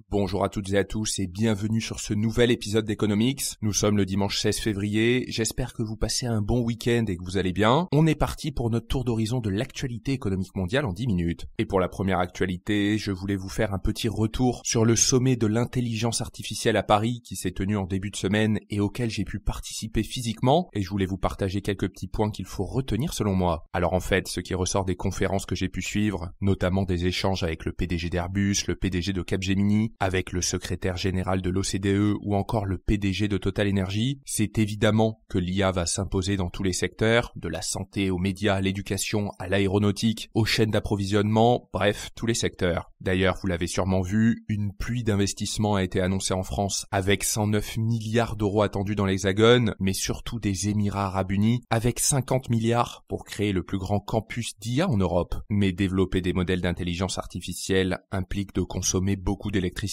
Bonjour à toutes et à tous et bienvenue sur ce nouvel épisode d'Economics. Nous sommes le dimanche 16 février, j'espère que vous passez un bon week-end et que vous allez bien. On est parti pour notre tour d'horizon de l'actualité économique mondiale en 10 minutes. Et pour la première actualité, je voulais vous faire un petit retour sur le sommet de l'intelligence artificielle à Paris qui s'est tenu en début de semaine et auquel j'ai pu participer physiquement, et je voulais vous partager quelques petits points qu'il faut retenir selon moi. Alors en fait, ce qui ressort des conférences que j'ai pu suivre, notamment des échanges avec le PDG d'Airbus, le PDG de Capgemini, avec le secrétaire général de l'OCDE ou encore le PDG de Total Energy, c'est évidemment que l'IA va s'imposer dans tous les secteurs, de la santé aux médias, à l'éducation, à l'aéronautique, aux chaînes d'approvisionnement, bref, tous les secteurs. D'ailleurs, vous l'avez sûrement vu, une pluie d'investissements a été annoncée en France avec 109 milliards d'euros attendus dans l'Hexagone, mais surtout des Émirats Arabes Unis avec 50 milliards pour créer le plus grand campus d'IA en Europe. Mais développer des modèles d'intelligence artificielle implique de consommer beaucoup d'électricité.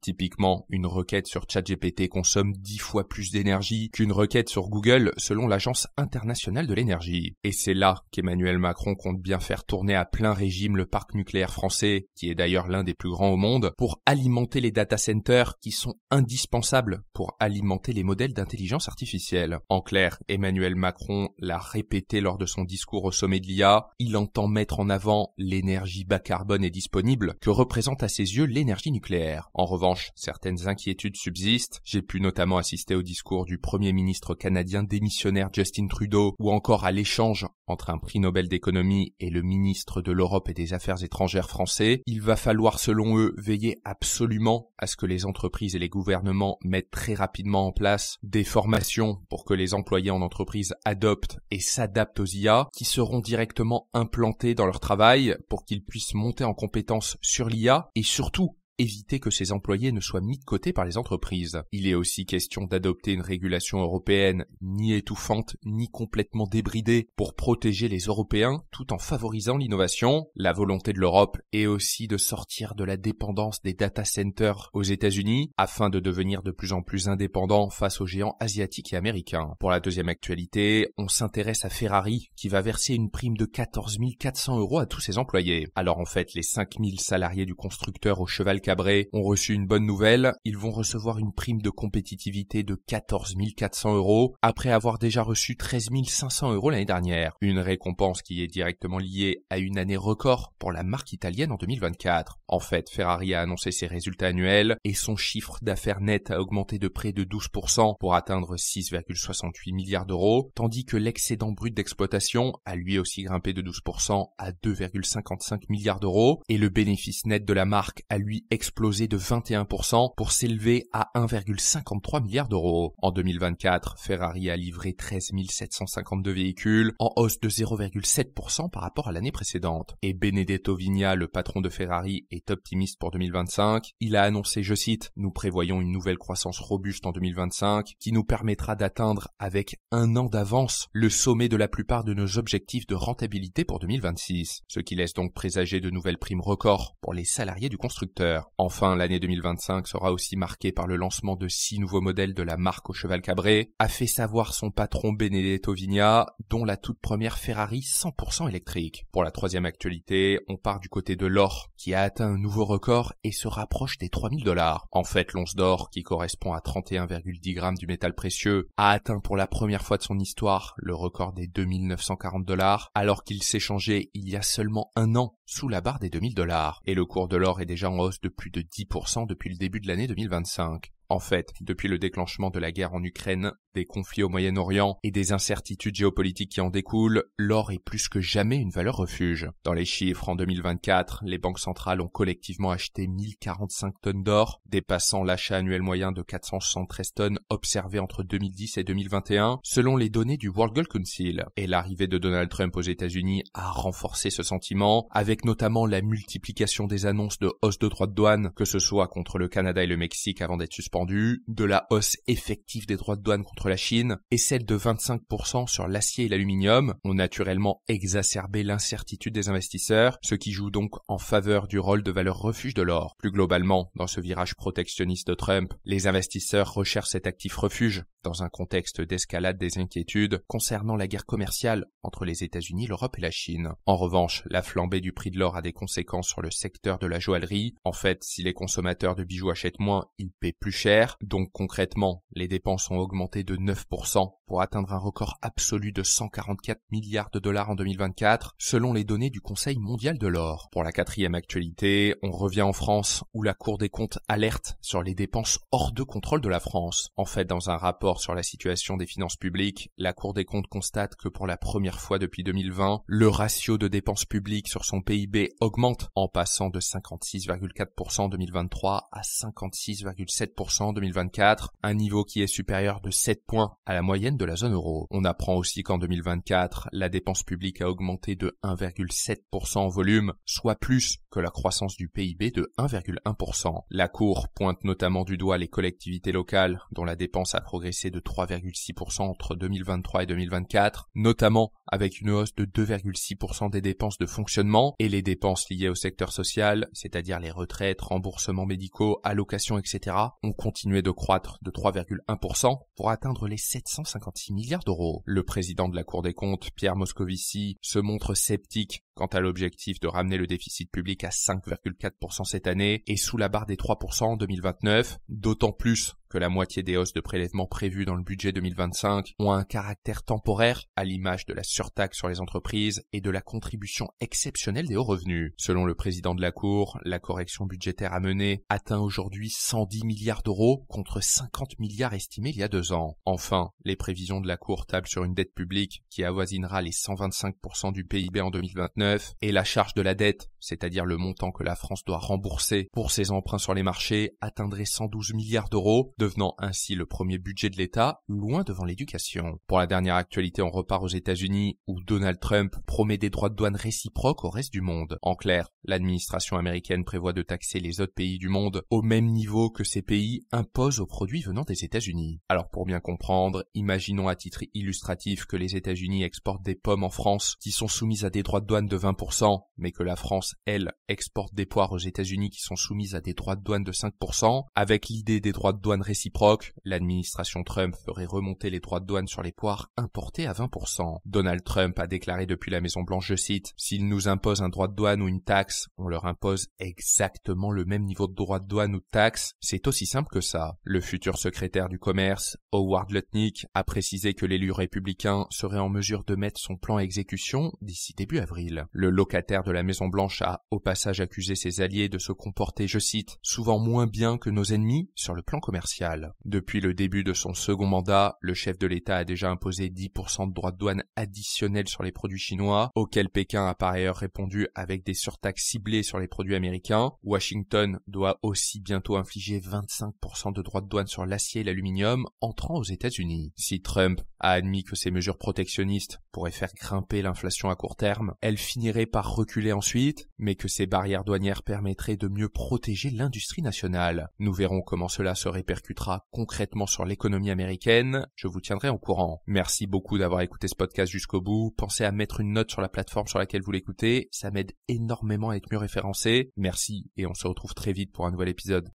Typiquement, une requête sur ChatGPT consomme 10 fois plus d'énergie qu'une requête sur Google selon l'Agence internationale de l'énergie. Et c'est là qu'Emmanuel Macron compte bien faire tourner à plein régime le parc nucléaire français, qui est d'ailleurs l'un des plus grands au monde, pour alimenter les data centers qui sont indispensables pour alimenter les modèles d'intelligence artificielle. En clair, Emmanuel Macron l'a répété lors de son discours au sommet de l'IA, il entend mettre en avant l'énergie bas carbone et disponible que représente à ses yeux l'énergie nucléaire. En revanche, certaines inquiétudes subsistent. J'ai pu notamment assister au discours du Premier ministre canadien démissionnaire Justin Trudeau ou encore à l'échange entre un prix Nobel d'économie et le ministre de l'Europe et des Affaires étrangères français. Il va falloir, selon eux, veiller absolument à ce que les entreprises et les gouvernements mettent très rapidement en place des formations pour que les employés en entreprise adoptent et s'adaptent aux IA qui seront directement implantés dans leur travail pour qu'ils puissent monter en compétences sur l'IA et surtout éviter que ces employés ne soient mis de côté par les entreprises. Il est aussi question d'adopter une régulation européenne ni étouffante ni complètement débridée pour protéger les Européens tout en favorisant l'innovation. La volonté de l'Europe est aussi de sortir de la dépendance des data centers aux États-Unis afin de devenir de plus en plus indépendant face aux géants asiatiques et américains. Pour la deuxième actualité, on s'intéresse à Ferrari qui va verser une prime de 14 400 € à tous ses employés. Alors en fait, les 5 000 salariés du constructeur au cheval Cabré ont reçu une bonne nouvelle, ils vont recevoir une prime de compétitivité de 14 400 € après avoir déjà reçu 13 500 € l'année dernière. Une récompense qui est directement liée à une année record pour la marque italienne en 2024. En fait, Ferrari a annoncé ses résultats annuels et son chiffre d'affaires net a augmenté de près de 12% pour atteindre 6,68 milliards d'euros, tandis que l'excédent brut d'exploitation a lui aussi grimpé de 12% à 2,55 milliards d'euros et le bénéfice net de la marque a lui explosé de 21% pour s'élever à 1,53 milliard d'euros. En 2024, Ferrari a livré 13 752 véhicules, en hausse de 0,7% par rapport à l'année précédente. Et Benedetto Vigna, le patron de Ferrari, est optimiste pour 2025. Il a annoncé, je cite, « Nous prévoyons une nouvelle croissance robuste en 2025 qui nous permettra d'atteindre avec un an d'avance le sommet de la plupart de nos objectifs de rentabilité pour 2026. » Ce qui laisse donc présager de nouvelles primes records pour les salariés du constructeur. Enfin, l'année 2025 sera aussi marquée par le lancement de 6 nouveaux modèles de la marque au cheval Cabré, a fait savoir son patron Benedetto Vigna, dont la toute première Ferrari 100% électrique. Pour la troisième actualité, on part du côté de l'or, qui a atteint un nouveau record et se rapproche des 3 000 $. En fait, l'once d'or, qui correspond à 31,10 grammes du métal précieux, a atteint pour la première fois de son histoire le record des 2 940 $, alors qu'il s'échangeait il y a seulement un an sous la barre des 2 000 $. Et le cours de l'or est déjà en hausse de plus de 10% depuis le début de l'année 2025. En fait, depuis le déclenchement de la guerre en Ukraine, des conflits au Moyen-Orient et des incertitudes géopolitiques qui en découlent, l'or est plus que jamais une valeur refuge. Dans les chiffres, en 2024, les banques centrales ont collectivement acheté 1045 tonnes d'or, dépassant l'achat annuel moyen de 473 tonnes observé entre 2010 et 2021, selon les données du World Gold Council. Et l'arrivée de Donald Trump aux États-Unis a renforcé ce sentiment, avec notamment la multiplication des annonces de hausse de droits de douane, que ce soit contre le Canada et le Mexique avant d'être suspendus, de la hausse effective des droits de douane contre contre la Chine et celle de 25% sur l'acier et l'aluminium ont naturellement exacerbé l'incertitude des investisseurs, ce qui joue donc en faveur du rôle de valeur refuge de l'or. Plus globalement, dans ce virage protectionniste de Trump, les investisseurs recherchent cet actif refuge dans un contexte d'escalade des inquiétudes concernant la guerre commerciale entre les États-Unis, l'Europe et la Chine. En revanche, la flambée du prix de l'or a des conséquences sur le secteur de la joaillerie. En fait, si les consommateurs de bijoux achètent moins, ils paient plus cher. Donc concrètement, les dépenses ont augmenté de 9% pour atteindre un record absolu de 144 milliards de dollars en 2024, selon les données du Conseil mondial de l'or. Pour la quatrième actualité, on revient en France où la Cour des comptes alerte sur les dépenses hors de contrôle de la France. En fait, dans un rapport sur la situation des finances publiques, la Cour des comptes constate que pour la première fois depuis 2020, le ratio de dépenses publiques sur son PIB augmente en passant de 56,4% en 2023 à 56,7% en 2024, un niveau qui est supérieur de 7 points à la moyenne de la zone euro. On apprend aussi qu'en 2024, la dépense publique a augmenté de 1,7% en volume, soit plus que la croissance du PIB de 1,1%. La Cour pointe notamment du doigt les collectivités locales dont la dépense a progressé de 3,6% entre 2023 et 2024, notamment avec une hausse de 2,6% des dépenses de fonctionnement et les dépenses liées au secteur social, c'est-à-dire les retraites, remboursements médicaux, allocations, etc., ont continué de croître de 3,1% pour atteindre les 756 milliards d'euros. Le président de la Cour des comptes, Pierre Moscovici, se montre sceptique quant à l'objectif de ramener le déficit public à 5,4% cette année et sous la barre des 3% en 2029, d'autant plus que la moitié des hausses de prélèvements prévues dans le budget 2025 ont un caractère temporaire, à l'image de la surtaxe sur les entreprises et de la contribution exceptionnelle des hauts revenus. Selon le président de la Cour, la correction budgétaire à mener atteint aujourd'hui 110 milliards d'euros contre 50 milliards estimés il y a 2 ans. Enfin, les prévisions de la Cour tablent sur une dette publique qui avoisinera les 125% du PIB en 2029 et la charge de la dette, c'est-à-dire le montant que la France doit rembourser pour ses emprunts sur les marchés, atteindrait 112 milliards d'euros, devenant ainsi le premier budget de l'État, loin devant l'éducation. Pour la dernière actualité, on repart aux États-Unis, où Donald Trump promet des droits de douane réciproques au reste du monde. En clair, l'administration américaine prévoit de taxer les autres pays du monde au même niveau que ces pays imposent aux produits venant des États-Unis. Alors pour bien comprendre, imaginons à titre illustratif que les États-Unis exportent des pommes en France qui sont soumises à des droits de douane de 20%, mais que la France, elle, exporte des poires aux États-Unis qui sont soumises à des droits de douane de 5%. Avec l'idée des droits de douane réciproques, l'administration Trump ferait remonter les droits de douane sur les poires importées à 20%. Donald Trump a déclaré depuis la Maison-Blanche, je cite, « S'ils nous imposent un droit de douane ou une taxe, on leur impose exactement le même niveau de droit de douane ou de taxe. C'est aussi simple que ça. » Le futur secrétaire du commerce, Howard Lutnick, a précisé que l'élu républicain serait en mesure de mettre son plan à exécution d'ici début avril. Le locataire de la Maison-Blanche a au passage accusé ses alliés de se comporter, je cite, « souvent moins bien que nos ennemis sur le plan commercial ». Depuis le début de son second mandat, le chef de l'État a déjà imposé 10% de droits de douane additionnels sur les produits chinois, auxquels Pékin a par ailleurs répondu avec des surtaxes ciblées sur les produits américains. Washington doit aussi bientôt infliger 25% de droits de douane sur l'acier et l'aluminium entrant aux États-Unis. Si Trump a admis que ces mesures protectionnistes pourraient faire grimper l'inflation à court terme, elles finiraient par reculer ensuite, mais que ces barrières douanières permettraient de mieux protéger l'industrie nationale. Nous verrons comment cela se répercutera concrètement sur l'économie américaine. Je vous tiendrai au courant. Merci beaucoup d'avoir écouté ce podcast jusqu'au bout. Pensez à mettre une note sur la plateforme sur laquelle vous l'écoutez. Ça m'aide énormément à être mieux référencé. Merci et on se retrouve très vite pour un nouvel épisode.